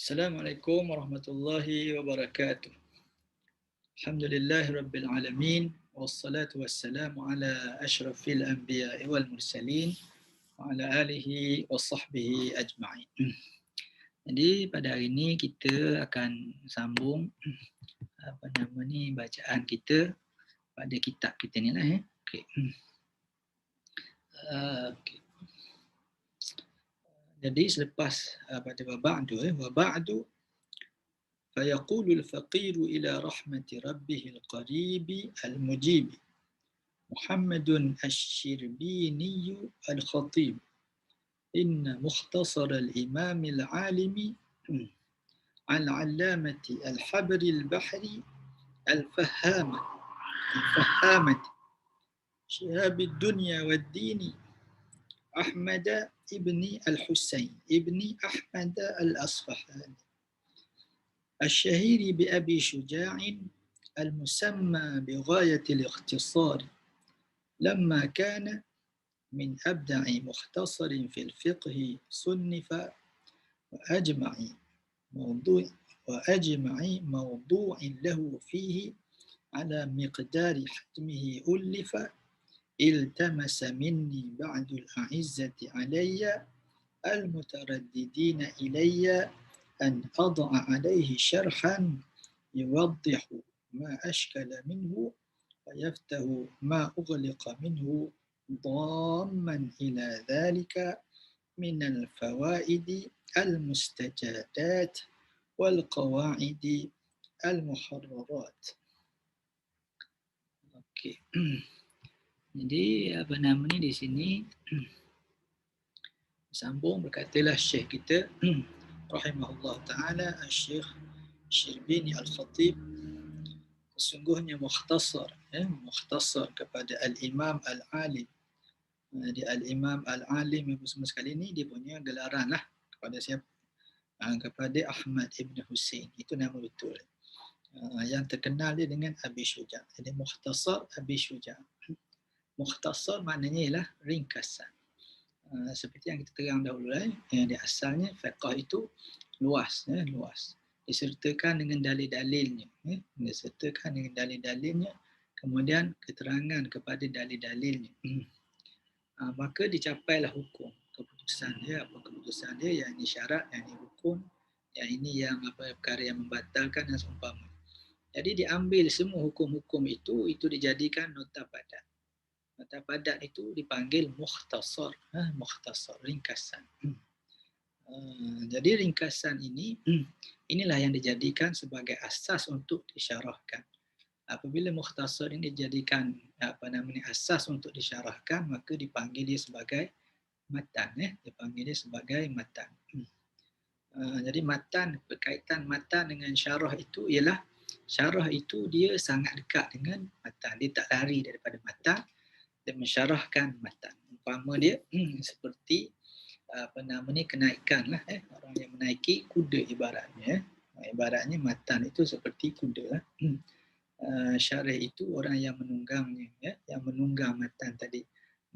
Assalamualaikum warahmatullahi wabarakatuh. Alhamdulillahi rabbil alamin wassalatu wassalamu ala asyrafil anbiya'i wal mursalin wa ala alihi wa sahbihi ajma'in. Jadi pada hari ini kita akan sambung bacaan kita pada kitab kita ni lah. Okey. Okay. Jadi selepas pada waba'du فيقول الفقير إلى رحمة ربه القريب المجيب محمد الشربيني الخطيب إن مختصر الإمام العالم العلامة الحبر البحري الفهامة شهاب الدنيا والدين أحمد ابن الحسين ابن أحمد الأصفهاني الشهير بأبي شجاع المسمى بغاية الاختصار لما كان من أبدع مختصر في الفقه صنف وأجمع موضوع له فيه على مقدار حجمه ألف التمس مني بعد الأعزة علي المترددين إلي أن أضع عليه شرحا يوضح ما أشكل منه ويفتح ما أغلق منه ضاما إلى ذلك من الفوائد المستجدات والقواعد المحررات. Okey. Jadi di sini sambung berkatalah Syekh kita rahimahullah ta'ala Syekh Syirbini Al-Khatib sesungguhnya mukhtasar kepada Al-Imam Al-Alim. Jadi Al-Imam Al-Alim yang semua sekali ni dia punya gelaran lah kepada siapa? Kepada Ahmad Ibn Husain. Itu nama betul. Yang terkenal dia dengan Abi Syuja'. Jadi mukhtasar Abi Syuja'. Mukhtasar maknanya ialah ringkasan. Seperti yang kita terang dahulu yang di asalnya fiqh itu luas, disertakan dengan dalil-dalilnya, kemudian keterangan kepada dalil-dalilnya. Maka dicapailah hukum, keputusan dia yang ini syarat, yang ini hukum, yang ini yang perkara yang membatalkan dan seumpama. Jadi diambil semua hukum-hukum itu dijadikan nota padat. Nota padat itu dipanggil mukhtasar, ringkasan. Jadi ringkasan inilah yang dijadikan sebagai asas untuk disyarahkan. Apabila mukhtasar ini dijadikan asas untuk disyarahkan, maka dipanggil dia sebagai matan. Jadi matan, berkaitan matan dengan syarah itu ialah syarah itu dia sangat dekat dengan matan. Dia tak lari daripada matan. Dia mensyarahkan matan. Umpama dia seperti kenaikan lah. Orang yang menaiki kuda ibaratnya. Ibaratnya matan itu seperti kuda lah. Syarih itu orang yang menunggangnya, yang menunggang matan tadi,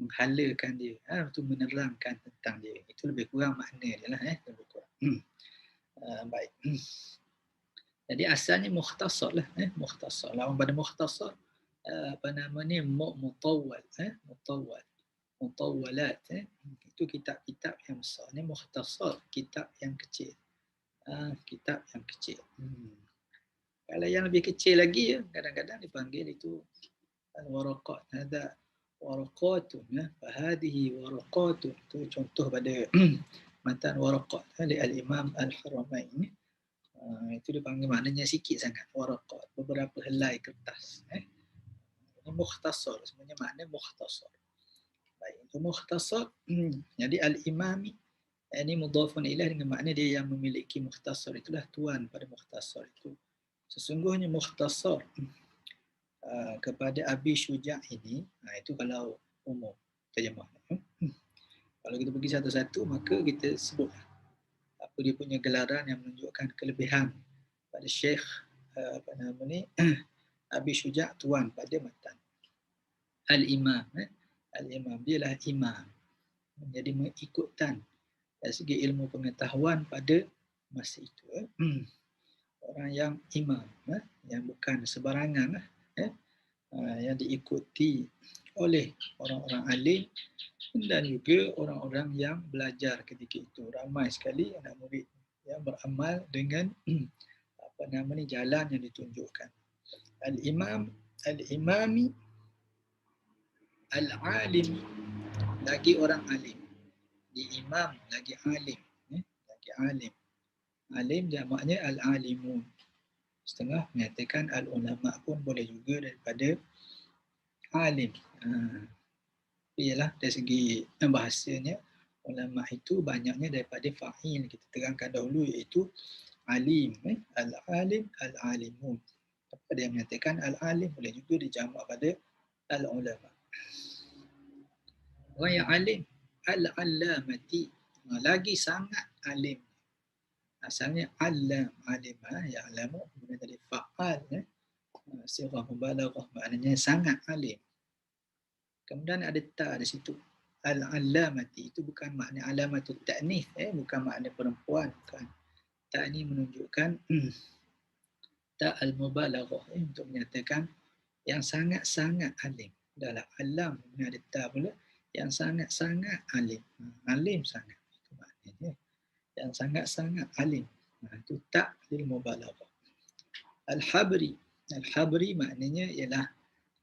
menghalakan dia, untuk menerangkan tentang dia. Itu lebih kurang makna dia lah. Lebih kurang. Baik. Jadi asalnya mukhtasar lah. Mukhtasar. Lawan pada mukhtasar mutawwalat, itu kitab-kitab yang besar. Ini mukhtasar, kitab yang kecil. Kalau yang lebih kecil lagi, kadang-kadang dipanggil itu al-waraqat. Ada waraqatun, fahadihi waraqatun. Itu contoh pada matan waraqat oleh al-Imam Al-Haramain. Itu dipanggil maknanya sikit sangat, waraqat, beberapa helai kertas. Ini mukhtasar, sebenarnya makna mukhtasar. Baik, itu mukhtasar. Jadi al-imami ini mudhafun ilaih dengan makna dia yang memiliki mukhtasar, itulah tuan pada mukhtasar itu. Sesungguhnya mukhtasar kepada Abi Syuja' ini, itu kalau umum terjemah. Kalau kita pergi satu-satu, maka kita sebut apa dia punya gelaran yang menunjukkan kelebihan pada Syekh Abi Syuja' tuan pada matan. Al-Imam. Al-Imam, dialah imam. Menjadi mengikutkan dari segi ilmu pengetahuan pada masa itu. Orang yang imam, yang bukan sebarangan, yang diikuti oleh orang-orang alim dan juga orang-orang yang belajar ketika itu. Ramai sekali anak murid yang beramal dengan jalan yang ditunjukkan. Al-imam, al-imami, al-alim, lagi orang alim. Di imam lagi alim, lagi alim. Alim jamaknya al-alimun. Setengah menyatakan al-ulama pun boleh juga daripada alim. Ialah dari segi bahasanya, ulama itu banyaknya daripada fa'il. Kita terangkan dahulu iaitu alim, al-alim, al-alimun. Apa dia menyatakan al-alim boleh juga dijamak pada al-ulama. Orang yang alim, al-allamati, lagi sangat alim. Asalnya alam, alimah, ya'lamu, kemudian jadi fa'al, sirah mubalaghah, maknanya sangat alim. Kemudian ada ta di situ. Al-allamati itu bukan makna alamatut ta'nif, bukan makna perempuan, bukan. Ta ini menunjukkan ta al-mubalaghah, untuk menyatakan yang sangat-sangat alim. Dalam alam ada ta pula, yang sangat-sangat alim. Alim sangat. Itu maknanya. Yang sangat-sangat alim. Itu ta lil mubalaghah. Al-habri. Al-habri maknanya ialah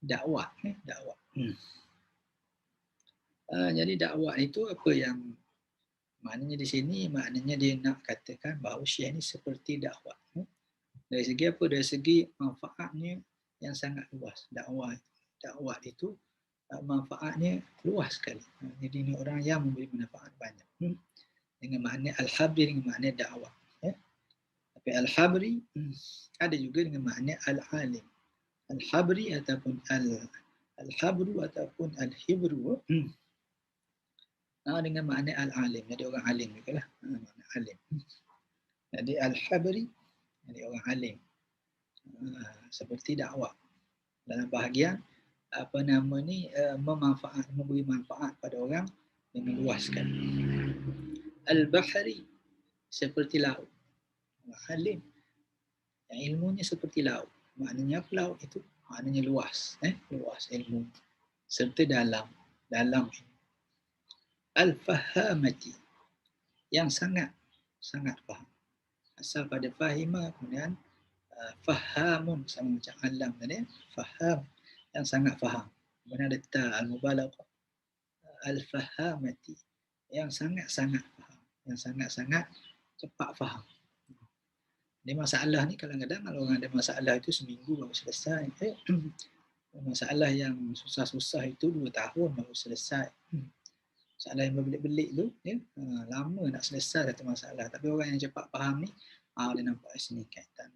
dakwah. Dakwah. Jadi dakwah itu apa yang maknanya di sini, maknanya dia nak katakan bahawa Syekh ini seperti dakwah. Dari segi apa? Dari segi manfaatnya yang sangat luas. Dakwah itu manfaatnya luas sekali. Jadi ini orang yang memberi manfaat banyak. Dengan makna al-habri, dengan makna dakwah. Tapi al-habri ada juga dengan makna al-alim. Al-habri ataupun al-habru ataupun al-hibru dengan makna al-alim. Jadi orang alim juga lah. Makna alim. Jadi al-habri, jadi orang alim. Seperti dakwah. Dalam bahagian memberi manfaat pada orang dengan luas sekali. Al-bahri, seperti laut. Alim, yang ilmunya seperti laut. Maknanya apa laut itu? Maknanya luas. Luas ilmu. Serta dalam. Al-fahamati, yang sangat faham. Asal pada fahimah, kemudian fahamun, sama macam alam tadi. Faham, yang sangat faham. Kemudian ada ta al-mubalaghah. Al-fahamati, yang sangat-sangat faham. Yang sangat-sangat cepat faham. Ini masalah ni kadang-kadang kalau orang ada masalah itu seminggu baru selesai. Masalah yang susah-susah itu 2 tahun baru selesai. Masalah yang berbelit-belit tu, lama nak selesai satu masalah. Tapi orang yang cepat faham ni, dia nampak di sini kaitan.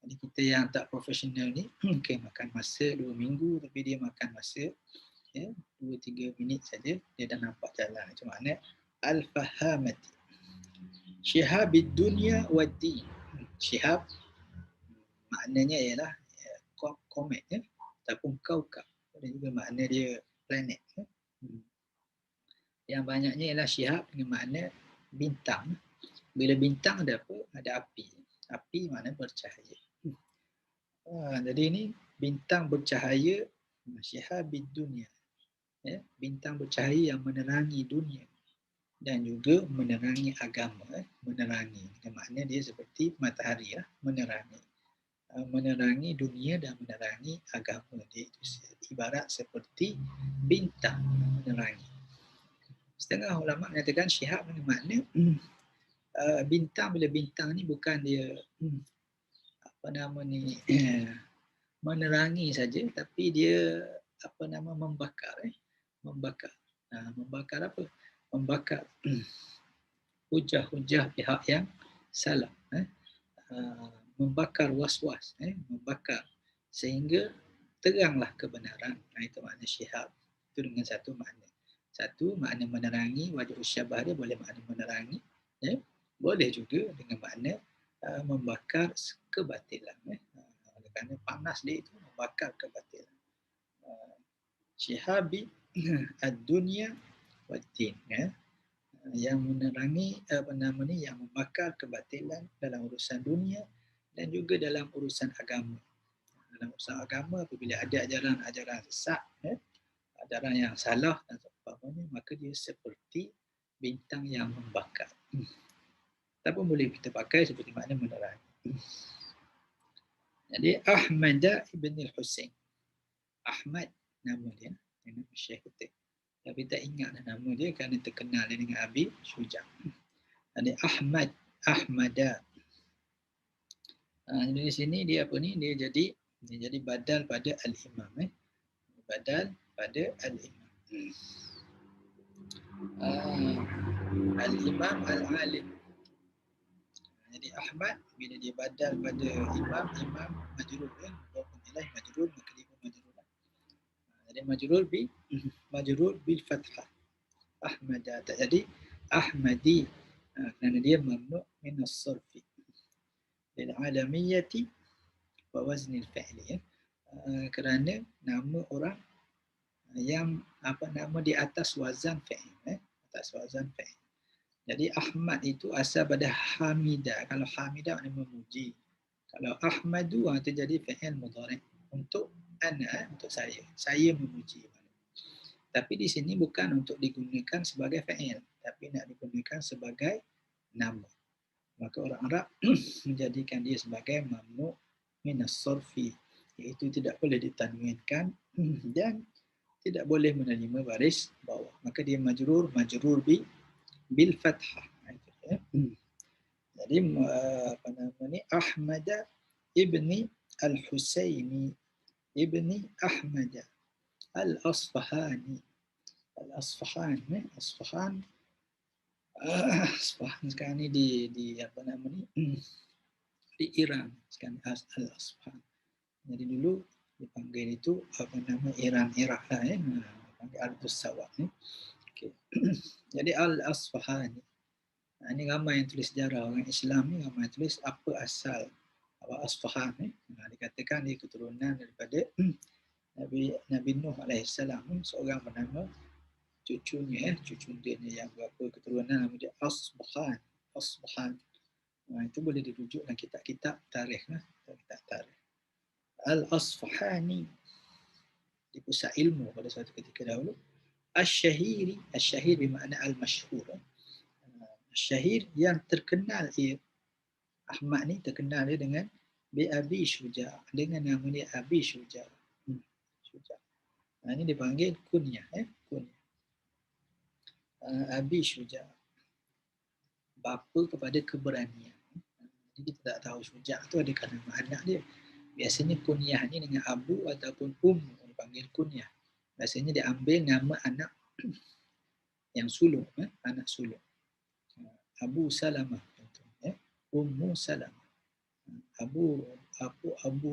Jadi kita yang tak profesional ni, mungkin makan masa 2 minggu, tapi dia makan masa 2-3 minit saja, dia dah nampak jalan. Itu makna al-fahamati. Syihabid dunya wad-din. Syihab maknanya ialah komet ataupun kaukab. Ada juga makna dia planet. Yang banyaknya ialah syihab dengan makna bintang. Bila bintang ada apa? Ada api. Api makna bercahaya. Jadi ini bintang bercahaya, syihabid dunya. Bintang bercahaya yang menerangi dunia. Dan juga menerangi agama, menerangi. Dengan makna dia seperti matahari, menerangi dunia dan menerangi agama. Dia itu ibarat seperti bintang menerangi. Setengah ulama mengatakan syihab dengan makna bintang, bila bintang ni bukan dia menerangi saja, tapi dia membakar. Membakar apa? Membakar hujah-hujah pihak yang salah, membakar was-was, membakar sehingga teranglah kebenaran. Itu makna syihab. Itu dengan satu makna. Satu makna menerangi, wajah syabah dia boleh makna menerangi, boleh juga dengan makna membakar kebatilan. Kerana panas dia itu membakar kebatilan. Syihabi ad-dunya wad-din. yang menerangi yang membakar kebatilan dalam urusan dunia dan juga dalam urusan agama. Dalam urusan agama, apabila ada ajaran-ajaran sesat, ajaran yang salah dan sebagainya, maka dia seperti bintang yang membakar. Ataupun boleh kita pakai seperti makna menerangi. Jadi Ahmad ibn al-Husain. Ahmad nama dia, nama Syekh Kutub. Tapi tak ingat nama dia kerana terkenal dengan Abi Syuja'. Jadi Ahmada. Jadi di sini dia apa ni? Dia jadi badal pada al-imam. Badal pada al-imam. Al-imam al-alim. Jadi Ahmad bila dia badal pada imam majrur ya. Walaupun ilaih majrur maka dia pun majrur. Jadi majrur bil fathah. Ahmada. Jadi Ahmadi kerana dia mamnu' min as-sarfi. Lil alamiyati wa wazni al-fi'li ya. Kerana nama orang yang nama di atas wazan fi'il atas wazan fi'il. Jadi Ahmad itu asal pada hamida. Kalau hamida maknanya memuji. Kalau Ahmadu itu jadi fi'il mudhari' untuk ana, untuk saya. Saya memuji. Tapi di sini bukan untuk digunakan sebagai fi'il, tapi nak digunakan sebagai nama. Maka orang Arab menjadikan dia sebagai mamnu' min as-sarfi, iaitu tidak boleh ditanwinkan dan tidak boleh menerima baris bawah. Maka dia majrur bil fathah. Jadi apa nama ni? Ahmad ibni al-Husaini ibni Ahmad al-Asfahani. Asfahan sekarang ni di apa nama ni? Di Iran sekarang al-Asfahan. Jadi dulu dipanggil itu apa nama Irak lah panggil Ardus Sawat ni. Okey. Jadi al-Asfahani. Ini ramai yang tulis sejarah orang Islam ni, ramai yang tulis apa asal Asfahan ni. Dikatakan dia keturunan daripada Nabi Nuh alaihissalam, seorang bernama cucu dia yang berapa keturunan nama dia Asfahan. Itu boleh dirujuk dalam kitab-kitab tarikh lah, kitab tarikh. Al-Asfahani di pusat ilmu pada suatu ketika dahulu. Asy-Syahiri, asy-Syahir bermakna al-masyhur. Syahir yang terkenal dia. Ahmad ni terkenal dia dengan bi Abi Syuja', dengan nama dia Abi Syuja'. Ini dipanggil kunyah kunyah. Abi Syuja', bapa kepada keberanian. Jadi kita tak tahu Syuja' tu ada nama anak dia. Biasanya kunyah ni dengan abu ataupun dipanggil kunyah. Biasanya dia ambil nama anak yang sulung, anak sulung. Abu Salamah, Ummu Salamah, Abu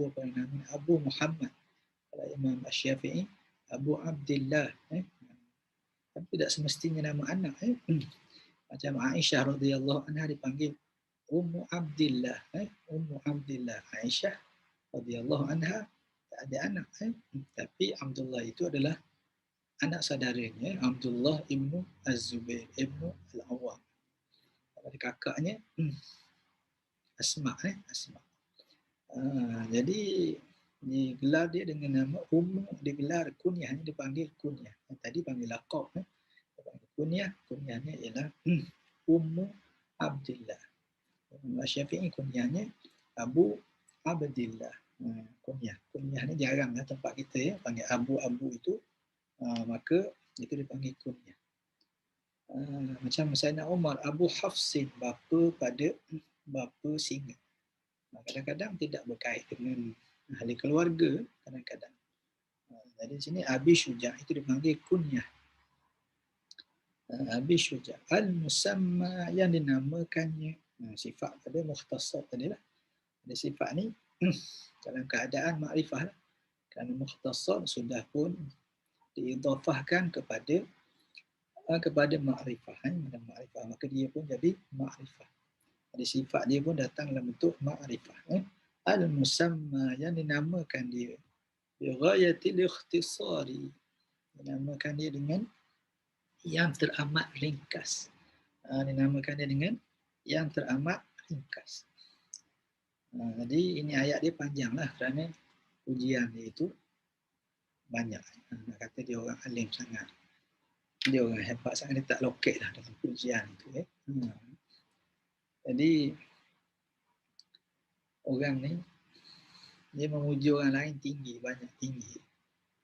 apa nama? Abu Muhammad. Kalau Imam Asy-Syafi'i, Abu Abdillah. Tapi tidak semestinya nama anak. Macam Aisyah radhiyallahu anha dipanggil Ummu Abdillah. Ummu Abdillah. Aisyah radhiyallahu anha tak ada anak. Tapi Abdullah itu adalah anak saudaranya, Abdullah ibnu Az-Zubair ibnu Al-Awwam. Pada kakaknya Asma. Jadi digelar dia dengan nama Ummu, digelar kunyahnya dipanggil kunyah. Tadi panggil laqab. Kunyahnya ialah Ummu Abdillah. Syafi'i kunyahnya Abu Abdillah. Kunyah ni jaranglah tempat kita panggil abu itu. Maka itu dipanggil kunyah. Macam Sayyidina Umar, Abu Hafsin, bapa singa. Kadang-kadang tidak berkait dengan ahli keluarga, kadang-kadang. Jadi di sini Abi Syuja' itu dipanggil kunyah. Abi Syuja' al-musamma yang dinamakannya. Sifat pada mukhtasar tadi lah. Ada sifat ni dalam keadaan makrifah lah. Kerana mukhtasar sudah pun diidhafahkan kepada makrifah. Maka dia pun jadi makrifah. Ada sifat dia pun datang dalam bentuk makrifah. Al-musamma yang dinamakan dia bi ghayatil ikhtisari, dinamakan dia dengan yang teramat ringkas. dinamakan dia dengan yang teramat ringkas. Jadi ini ayat dia panjang lah kerana ujian dia itu banyak. Nak kata dia orang alim sangat. Dia orang hebat sangat, dia tak lokek lah dalam ujian itu. Jadi orang ni dia memuji orang lain tinggi, banyak tinggi.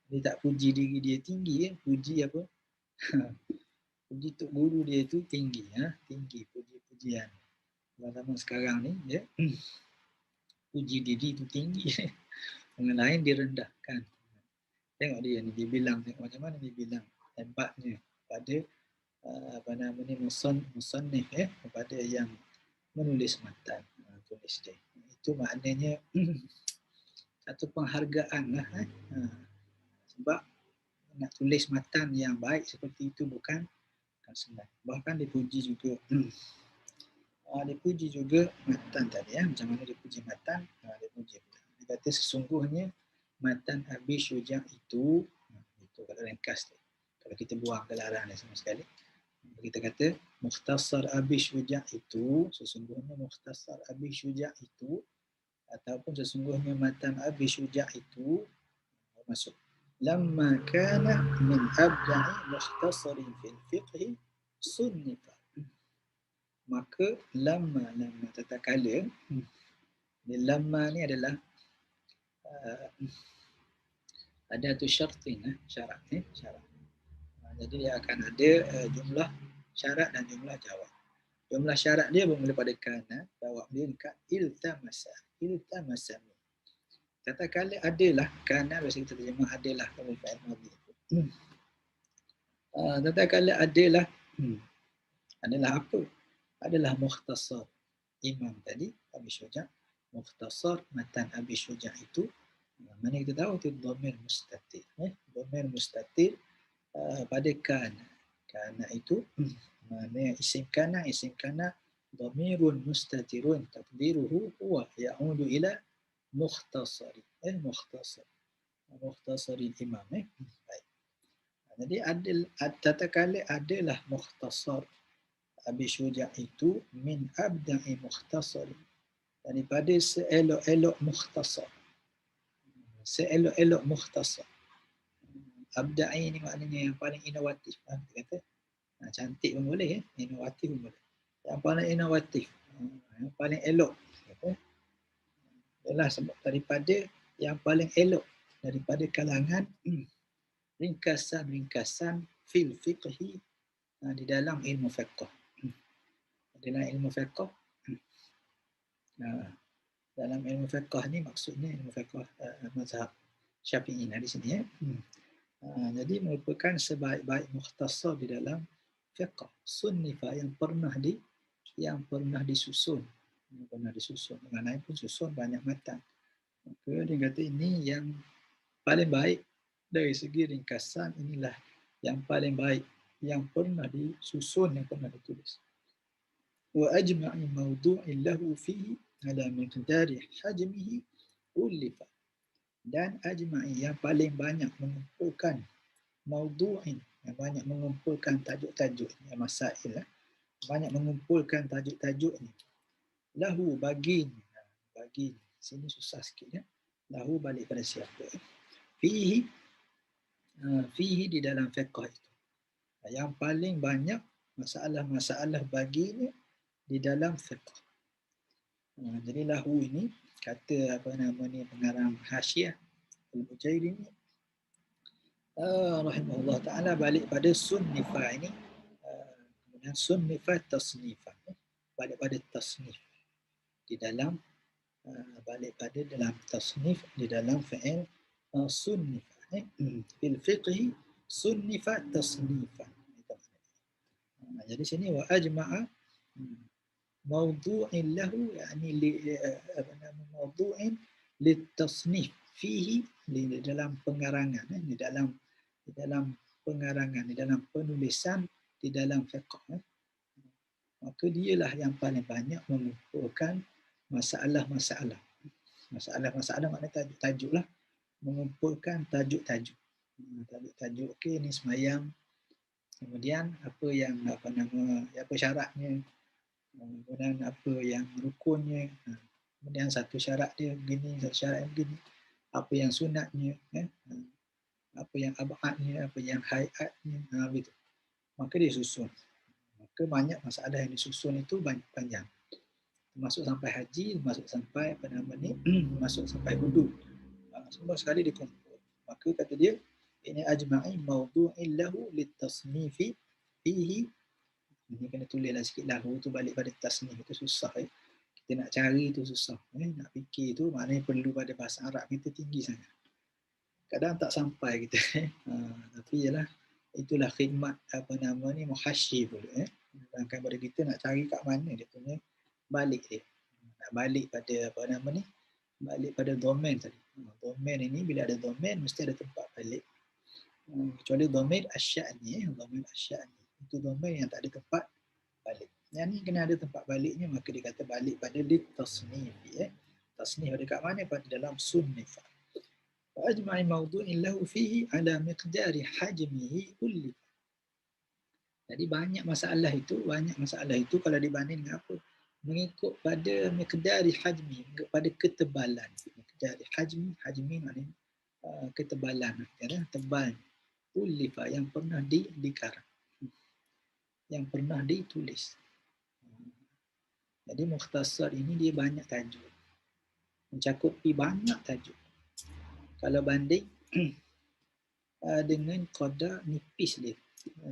Dia tak puji diri dia tinggi, puji apa? Puji tok guru dia tu tinggi, tinggi puji-pujian. Zaman sekarang ni dia puji diri tu tinggi. Orang lain direndahkan. Tengok dia ni, dia bilang tengok macam mana dia bilang hebatnya pada musannif kepada yang menulis matan, tulis dia. Itu maknanya satu penghargaan lah. Sebab nak tulis matan yang baik seperti itu bukan senang. Bahkan dipuji juga. Dipuji juga matan tadi. Macam mana dipuji matan? Dipuji. Dia kata sesungguhnya matan Abi Syuja' itu kalau ringkas tu. Kalau kita buang gelaran dia sama sekali. Kita kata Mukhtasar Abi Syuja' itu, sesungguhnya Mukhtasar Abi Syuja' itu, ataupun sesungguhnya matan Abi Syuja' itu masuk lamma kana min abda'i mukhtasarin fil fiqhi sunnifa. Maka lamma tatkala lamma ni adalah ada tu syartin, syarat. Jadi dia akan ada jumlah syarat dan jumlah jawab. Jumlah syarat dia bermula pada kana, jawab dia dekat iltamasa. Tatkala adalah kana, biasa kita terjemah adalah kalau fa'il madhi. Tatkala adalah apa? Adalah mukhtasar imam tadi Abi Syuja', mukhtasar matan Abi Syuja' itu mana kita tahu itu dhamir mustatir. Dhamir mustatir pada kana itu mana isim kana dhamirun mustatirun taqdiruhu huwa ya'udu ila mukhtasari mukhtasari imam. Baik. Jadi tatkala adalah mukhtasar Abi Syuja' itu min abda'i mukhtasari, daripada seelok-elok mukhtasar. Seelok-elok mukhtasar. Abda'i ni maknanya yang paling inovatif. Kata cantik pun boleh, inovatif pun boleh. Yang paling inovatif, yang paling elok. Ialah sebab daripada yang paling elok daripada kalangan ringkasan-ringkasan fil fiqhi, di dalam ilmu fiqh. Dalam ilmu fiqh, dalam ilmu fiqh ni maksudnya ilmu fiqh mazhab Syafi'i di sini. Jadi merupakan sebaik-baik mukhtasar di dalam fiqh sunnifa yang pernah disusun. Mengenai pun susun banyak matan. Maka dia kata ini yang paling baik dari segi ringkasan, inilah yang paling baik yang pernah disusun, yang pernah ditulis. Wa ajma'i mawdu'in lahu fihi ala miqdari hajmihi ulifa. Dan ajma'i yang paling banyak mengumpulkan mawdu'in, yang banyak mengumpulkan tajuk-tajuk, yang masail, banyak mengumpulkan tajuk-tajuknya. Lahu baginya. Sini susah sikit. Lahu balik pada siapa? Fihi di dalam fiqh itu. Yang paling banyak masalah-masalah baginya di dalam fiqh. Jadi lahu ini kata pengarang Hasyiah Al-Bujairi ni rahimahullah ta'ala balik pada sunnifa ini, kemudian sunnifa tasnifa, balik pada tasnif di dalam balik pada dalam tasnif di dalam fi'il sunnifa, fil fiqhi sunnifa tasnifa. Jadi sini wa ajma'a mawdu'in lahu, yani mawdu'in litasnif fihi, di dalam pengarangan, di dalam pengarangan, di dalam penulisan di dalam fiqh. Maka dialah yang paling banyak mengumpulkan masalah-masalah maknanya tajuk-tajuk lah, mengumpulkan tajuk-tajuk. Tajuk-tajuk, okey, ni semayang Kemudian apa yang apa syaratnya, kemudian apa yang rukunnya, kemudian satu syarat dia begini, satu syarat yang begini, apa yang sunatnya, apa yang abadnya, apa yang hayatnya, begitu. Maka dia susun. Maka banyak masalah yang disusun itu panjang. Masuk sampai haji, masuk sampai apa nama ni, masuk sampai hudud. Semua sekali dikumpul. Maka kata dia, ini ajma'i mawdu'in lahu litasnifi fihi. Ini kena tulislah sikit lahu tu balik pada tasnif itu susah. Kita nak cari tu susah. Nak fikir tu maknanya perlu pada bahasa Arab kita tinggi sangat. Kadang tak sampai kita. Tapi ialah itulah khidmat apa nama ni muhasyi pula. Sedangkan pada kita nak cari kat mana dia punya balik dia. Nak balik pada apa nama ni? Balik pada domain tadi. Domain ini bila ada domain mesti ada tempat balik. Kecuali domain asya'ni, domain asya'ni. Itu domain yang tak ada tempat balik. Yang ni kena ada tempat baliknya, maka dia kata balik pada litasnif. Tasnif ada kat mana? Pada dalam sunnifah. Ajma'i mawdu'in lahu fihi ala miqdari hajmihi ulli. Jadi banyak masalah itu kalau dibanding dengan apa? Mengikut pada miqdari hajmi, mengikut pada ketebalan. Miqdari hajmi maknanya ketebalan, tebal. Ulifa yang pernah dikarang, yang pernah ditulis. Jadi mukhtasar ini dia banyak tajuk, mencakupi banyak tajuk. Kalau banding dengan qada nipis dia,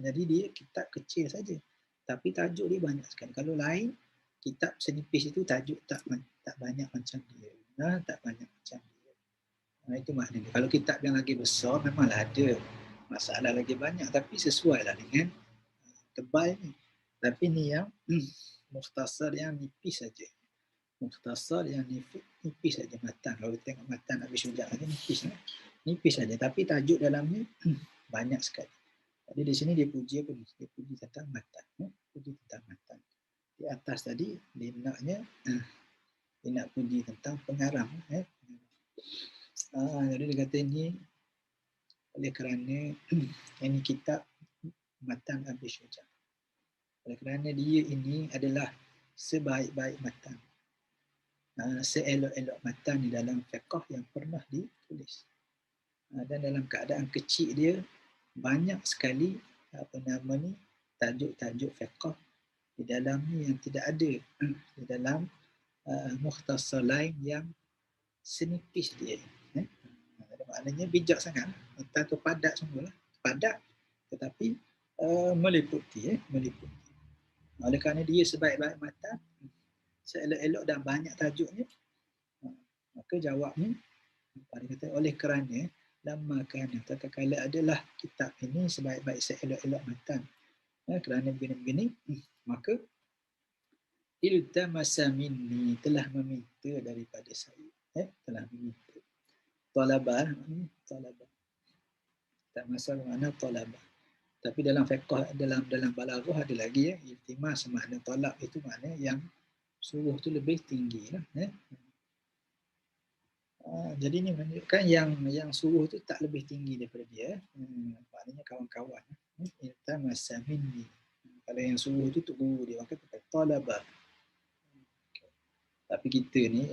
jadi dia kitab kecil saja, tapi tajuk dia banyak sekali. Kalau lain kitab senipis itu tajuk tak banyak macam dia, tak banyak macam dia. Itu maknanya. Kalau kitab yang lagi besar memanglah ada masalah lagi banyak, tapi sesuailah dengan tebalnya. Tapi ni yang mukhtasar yang nipis saja. Mukhtasar yang nipis saja matan. Kalau kita tengok matan Abi Syuja' lagi nipis saja, tapi tajuk dalamnya banyak sekali. Jadi di sini dia puji apa ni? Dia puji tentang matan. Puji tentang matan. Di atas tadi dia nak puji tentang pengarang. Jadi dia kata ini oleh kerana ini kitab matan Abi Syuja'. Oleh kerana dia ini adalah sebaik-baik matan, seelok-elok matan di dalam fiqh yang pernah ditulis. Dan dalam keadaan kecil dia banyak sekali tajuk-tajuk fiqh di dalam ni yang tidak ada di dalam mukhtasar lain yang senipis dia. Maknanya bijak sangat. Matan tu padat semualah. Padat tetapi meliputi. Oleh kerana dia sebaik-baik matan, seelok-elok dan banyak tajuknya, maka jawabnya dia kata oleh kerana lama kerana tatkala adalah kitab ini sebaik-baik seelok-elok matan, kerana begini-begini, maka iltamasa minni, telah meminta daripada saya, telah meminta. Talabah, iltamasa bermakna talabah. Tapi dalam fiqh, dalam balaghah ada lagi iltimas makna talab itu makna yang suruh tu lebih tinggi lah. Jadi ini menunjukkan yang suruh tu tak lebih tinggi daripada dia. Maknanya kawan-kawan. Iltamasa minni. Kalau yang suruh tu guru dia, maka pakai talabah. Tapi kita ni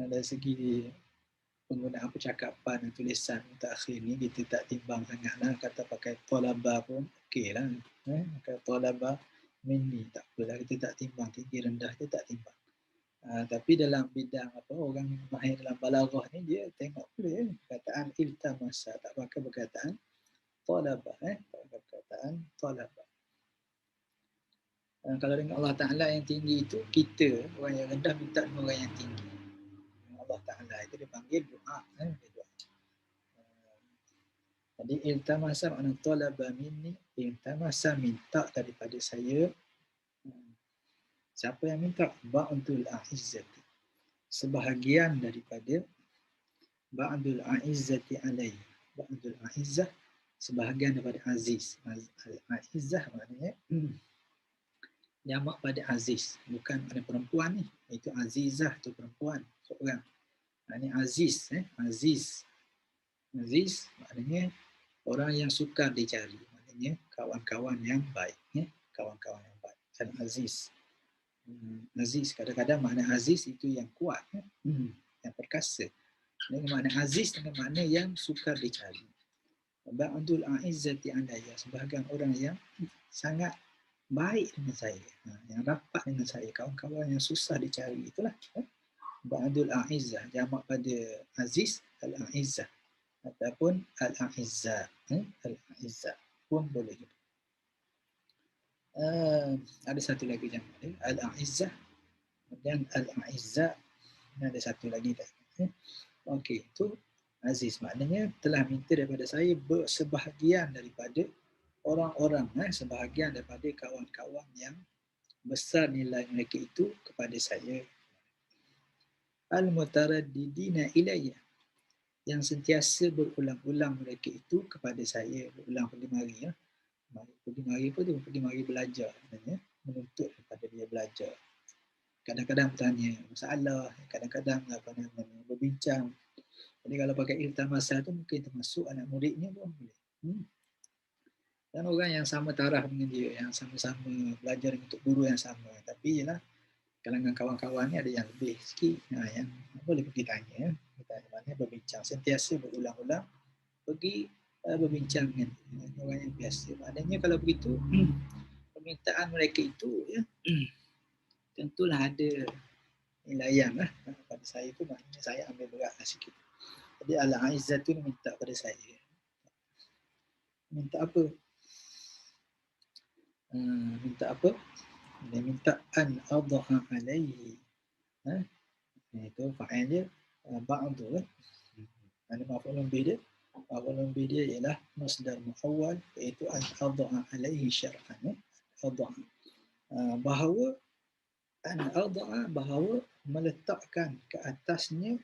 dari segi penggunaan percakapan dan tulisan mutakhir ni kita tak timbang sangatlah. Kata pakai talabah pun okey lah. Pakai talabah minni tak apalah, kita tak timbang, tinggi rendah kita tak timbang. Tapi dalam bidang orang mahir dalam balaghah ni dia tengok boleh perkataan iltamasa, tak pakai perkataan talabah, tak pakai perkataan talabah. Kalau dengan Allah Ta'ala yang tinggi itu, kita orang yang rendah minta dengan orang yang tinggi. Allah Ta'ala itu dipanggil doa. Jadi iltamasa makna talaba minni, iltamasa minta daripada saya. Siapa yang minta? Ba'dul a'izzati, sebahagian daripada ba'dul a'izzati alai. Ba'dul a'izzah, sebahagian daripada aziz. Al-a'izzah maknanya jamak pada aziz, bukan pada perempuan ni. Itu azizah tu perempuan seorang. Ini aziz, aziz. Aziz maknanya orang yang sukar dicari. maknanya kawan-kawan yang baik, ya, kawan-kawan yang baik. Al-Aziz. Aziz, kadang-kadang makna Aziz itu yang kuat, ya, yang perkasa. Dengan makna Aziz dengan makna yang sukar dicari. Ba'dul a'izzati alayya, sebahagian orang yang sangat baik dengan saya, yang rapat dengan saya, kawan-kawan yang susah dicari, itulah ba'dul a'izzah, jamak pada aziz al-a'izzah ataupun al-a'izzah, al-a'izzah pun boleh juga. Ada satu lagi jamak dia, al-a'izzah dan al-a'izzah, ada satu lagi tak. Okey, itu aziz maknanya telah minta daripada saya sebahagian daripada orang-orang, sebahagian daripada kawan-kawan yang besar nilai mereka itu kepada saya. Al-mutaraddidina ilayya, yang sentiasa berulang-ulang mereka itu kepada saya, berulang pergi mari, ya. Pergi mari apa tu? Pergi mari belajar, sebenarnya menuntut kepada dia belajar. Kadang-kadang bertanya masalah, kadang-kadang apa namanya berbincang. Jadi kalau pakai iltamasan tu mungkin termasuk anak muridnya pun boleh. Dan orang yang sama taraf dengan dia, yang sama-sama belajar untuk guru yang sama. Tapi ialah kalangan kawan-kawan ni ada yang lebih sikit, yang boleh pergi tanya, kita mana berbincang, sentiasa berulang-ulang pergi berbincang dengan orang yang biasa. Maknanya kalau begitu permintaan mereka itu, ya, tentulah ada nilaian lah pada saya tu, maknanya saya ambil berat lah sikit. Jadi Al-A'izzah tu minta pada saya. Minta apa? Minta apa? Dia minta an adha alaihi. Itu fa'il dia ba'du. Ada maf'ulun bih dia. Maf'ulun bih dia ialah masdar muawwal, iaitu an adha alaihi syar'an. Adha. Bahawa an adha, bahawa meletakkan ke atasnya,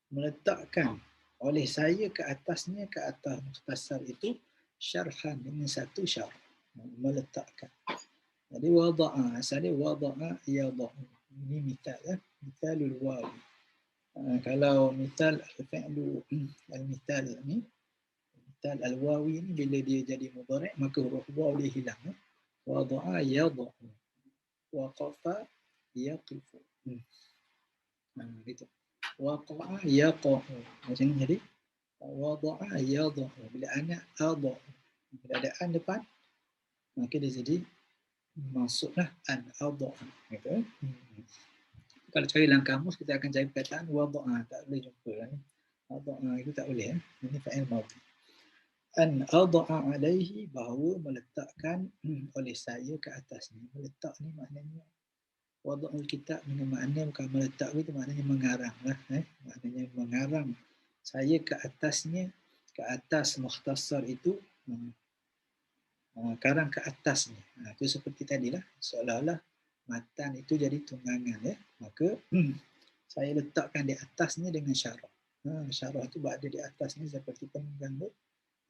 meletakkan oleh saya ke atasnya, ke atas mukhtasar itu syarhan, dengan satu syarh, meletakkan. Jadi wada'a, asalnya wada'a yadahu. Ini misal, ya, misalul wawi. Kalau misal al-fi'lu al-misal ni, misal al-wawi ni bila dia jadi mudhari' maka huruf waw dia hilang. Wada'a yadahu, waqafa yaqifu. Gitu. Waqa'a yaqa'u. Macam ni jadi wada'a yadahu. Bila anak adha, bila ada an depan, maka dia jadi masuklah an adha. Gitu. Kalau cari dalam kamus kita akan cari perkataan wada'a, tak boleh jumpa lah ni. Wada'a itu tak boleh, ini fa'il madhi. An adha alaihi, bahawa meletakkan oleh saya ke atasnya. Meletak ni maknanya wada'ul kitab dengan makna bukan meletak itu, maknanya mengarang lah, maknanya mengarang saya ke atasnya, ke atas mukhtasar itu, karang ke atasnya. Itu seperti tadilah, seolah-olah matan itu jadi tunggangan, ya. Maka saya letakkan di atasnya dengan syarah. Syarah itu berada di atasnya seperti penunggang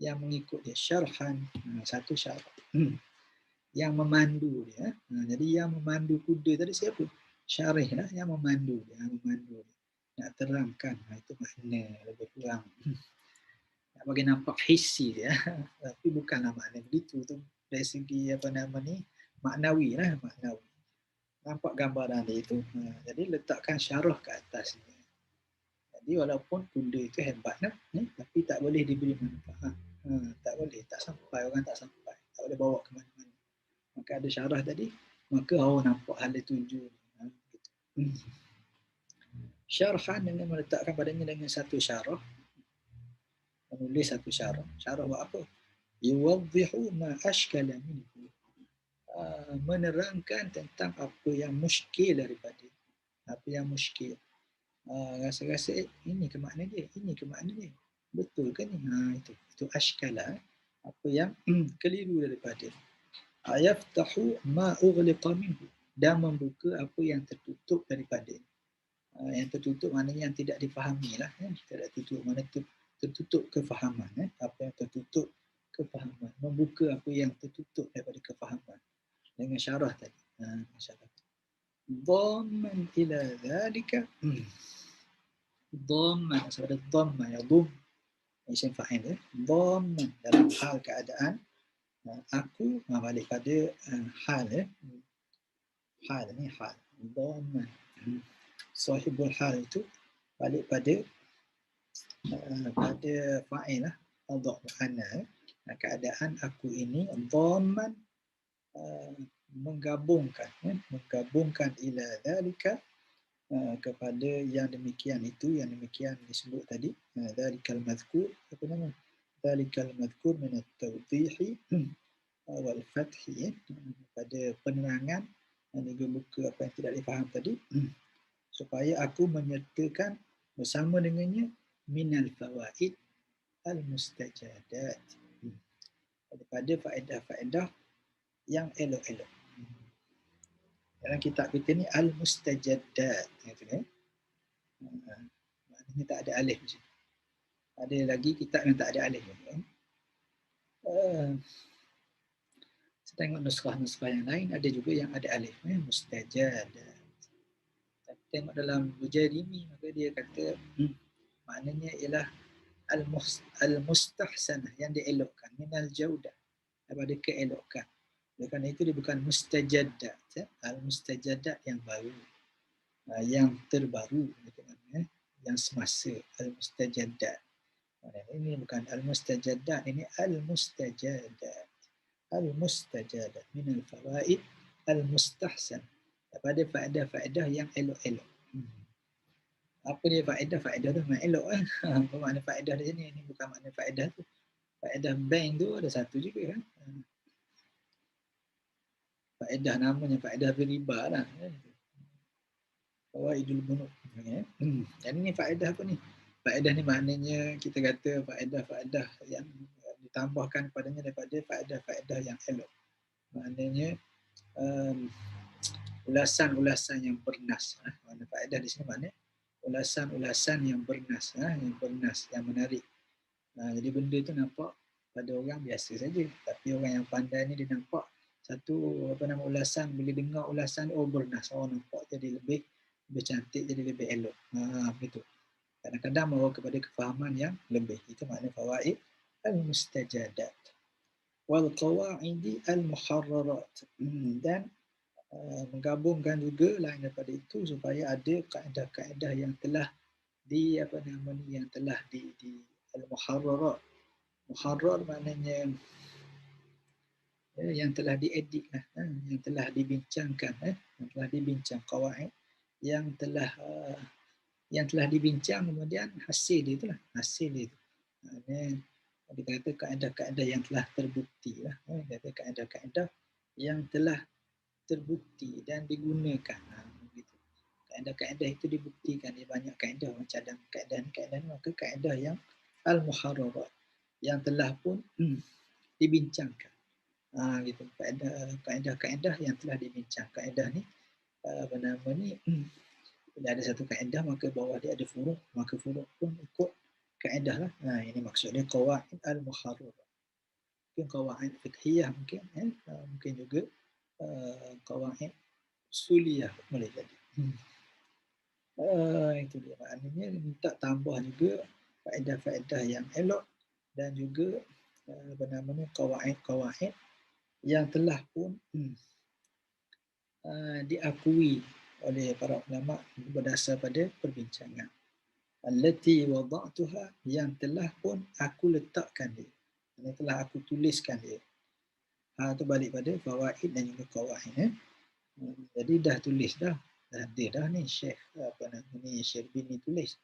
yang mengikut dia, syarhan, satu syarah. Yang memandu dia. Jadi yang memandu kuda tadi siapa? Syarih lah yang memandu dia, memandu dia. Nak terangkan, itu makna lebih kurang. Nak bagi nampak hissi dia, tapi bukanlah makna begitu tu, dari segi apa nama ni, maknawi lah, maknawi. Nampak gambaran dia itu. Jadi letakkan syarah ke atasnya. Jadi walaupun kuda itu hebat lah, tapi tak boleh diberi manfaat. Tak boleh, tak sampai, orang tak sampai, tak boleh bawa ke mana-mana. Maka ada syarah tadi, maka nampak hal tuju. Syarhan dengan meletakkan padanya dengan satu syarah, menulis satu syarah. Syarah buat apa? Yuwaddihu ma ashkala minhu. Menerangkan tentang apa yang muskil daripada, apa yang muskil. Rasa-rasa ini ke makna dia, ini ke makna dia. Betul ke ni? Itu ashkala, apa yang keliru daripada. Ayaftahu ma ughliqa minhu, dan membuka apa yang tertutup daripada. Yang tertutup maknanya yang tidak difahami lah, tidak tertutup, mana tertutup kefahaman, apa yang tertutup kefahaman, membuka apa yang tertutup daripada kefahaman dengan syarah tadi. Syarah dhamman ila dhalika, dhamman, sebab dhamma ya dhum, isim fa'il ya, dhamman dalam hal keadaan aku balik pada hal ya, hal ni hal dhamman, sahibul hal itu balik pada fa'il lah, adha ana keadaan aku ini dhamman menggabungkan ila dzalika kepada yang demikian itu, yang demikian disebut tadi, dzalikal mazkur, apa nama, dzalikal mazkur min at-tawdih wal fath, pada penerangan dan juga buka apa yang tidak difaham tadi, supaya aku menyertakan bersama dengannya minal fawaid al-mustajadat, daripada faedah-faedah yang elok-elok. Dalam kitab kita ni al-mustajadat, maknanya tak ada alif di situ. Ada lagi kitab yang tak ada alif. Saya tengok nuskah-nuskah yang lain ada juga yang ada alif, mustajadat. Tapi tengok dalam Bujairimi, maka dia kata maknanya ialah al-mustahsanah, yang dielokkan, minal jaudah, daripada keelokan. Oleh kerana itu dia bukan mustajadat, al-mustajadat yang baru, yang terbaru, yang semasa, al-mustajadat. Ini bukan al-mustajadat, ini al-mustajadat. Al-mustajadat minal fawaid al-mustahsan, daripada faedah-faedah yang elok-elok. Apa dia faedah? Faedah tu memang elok kan. Apa makna faedah di sini? Ini bukan makna faedah tu. Faedah bank tu ada satu juga kan. Faedah namanya faedah riba lah. Fawaidul bunuk. Dan ini faedah apa ni? Faedah ni maknanya kita kata faedah-faedah yang ditambahkan padanya daripada faedah-faedah yang elok. Maknanya ulasan-ulasan yang bernas. Makna faedah di sini maknanya ulasan-ulasan yang bernas, yang menarik. Jadi benda tu nampak pada orang biasa saja, tapi orang yang pandai ni dia nampak satu ulasan, bila dengar ulasan bernas, nampak jadi lebih cantik, jadi lebih elok. Begitu. Kadang-kadang membawa kepada kefahaman yang lebih. Itu makna fawaid al-mustajadat. Wal qawaidi al-muharrarat. Dan menggabungkan juga lain daripada itu supaya ada kaedah-kaedah yang telah yang telah di al-muharrarat. Muharrar maknanya yang telah diedit lah, yang telah dibincangkan, yang telah dibincang, qawaid yang telah dibincang, kemudian hasil dia itulah, hasil dia itu. Dikata kaedah-kaedah yang telah terbukti lah, dikata kaedah-kaedah yang telah terbukti dan digunakan. Kaedah-kaedah itu dibuktikan, dia banyak kaedah, macam ada kaedah ni, maka kaedah yang al-muharrarat, yang telah pun dibincangkan. Gitu. Kaedah-kaedah yang telah dibincang. Kaedah ni apa nama ni? Bila ada satu kaedah, maka bawah dia ada furuk, maka furuk pun ikut kaedah lah. Ini maksudnya qawaid al-muharrarat. Mungkin qawaid fiqhiyah mungkin, mungkin juga qawaid usuliyah boleh jadi. Itu dia maknanya, minta tambah juga faedah-faedah yang elok dan juga qawaid yang telah pun diakui oleh para ulama berdasar pada perbincangan. Allati wada'tuha, yang telah pun aku letakkan dia, yang telah aku tuliskan dia. Itu balik pada fawaid dan juga qawaid. Jadi dah tulis dah ada dah ni Syekh Syekh Bini tulis.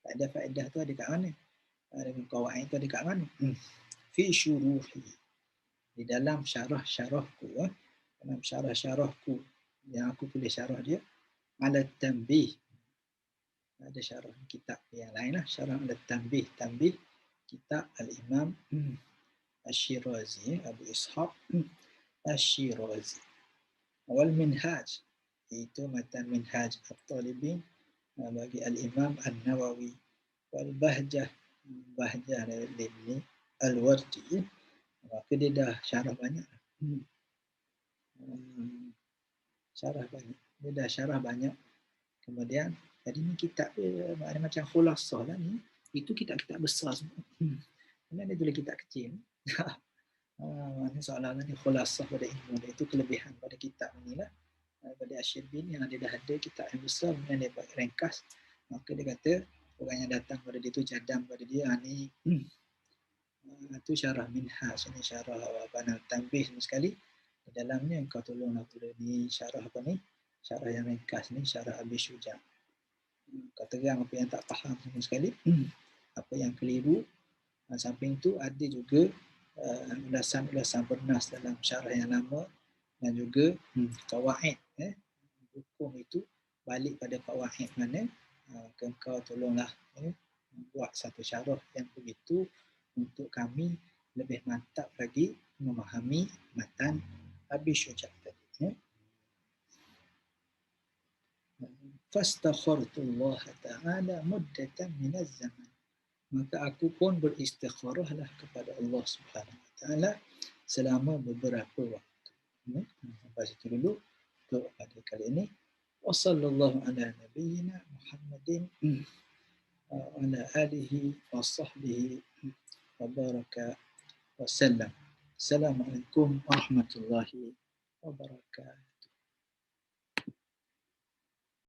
Faedah-faedah tu ada kat mana? Dengan qawaid tu ada kat mana? Fi syuruhi, di dalam syarah-syarahku, dalam syarah-syarahku yang aku tulis syarah dia, ala tanbih. Ada syarah kitab yang lain lah, syarah ala tanbih, kitab al-Imam Asy-Syirazi, Abu Ishaq Asy-Syirazi. Wal minhaj, itu matan minhaj at-talibin bagi al-Imam An-Nawawi. Wal bahjah dari al-Wardi. Maka dia dah syarah banyak. Dia dah syarah banyak. Kemudian, jadi ni kitab dia macam khulasah lah ni. Itu kitab-kitab besar semua. Mana ada kitab kecil. Ini soalan ni khulasah pada ilmu dia. Itu kelebihan pada kitab ni lah. Pada Asy-Syibini yang dia dah ada kitab yang besar, kemudian dia buat ringkas. Maka dia kata, orang yang datang pada dia tu jadam pada dia, ni itu syarah Minhaj, ini syarah Banal Tanbih sama sekali. Di dalamnya engkau tolonglah tulis ni syarah apa ni? Syarah yang ringkas ni, syarah Abi Syuja'. Kau terang apa yang tak faham sama sekali, apa yang keliru. Samping itu ada juga ulasan-ulasan bernas dalam syarah yang lama dan juga qawaid. Hukum itu balik pada qawaid mana. Engkau tolonglah buat satu syarah yang begitu untuk kami lebih mantap lagi memahami matan Abi Syuja' tadi. Fastakhartullah ta'ala muddatan minaz zaman. Maka aku pun beristikharahlah kepada Allah Subhanahu Wa Taala selama beberapa waktu. Sampai situ dulu untuk pada kali ini. Wassallallahu ala nabiyyina Muhammadin wa ala alihi wa sahbihi wa baraka wa sallam. Assalamualaikum warahmatullahi wabarakatuh.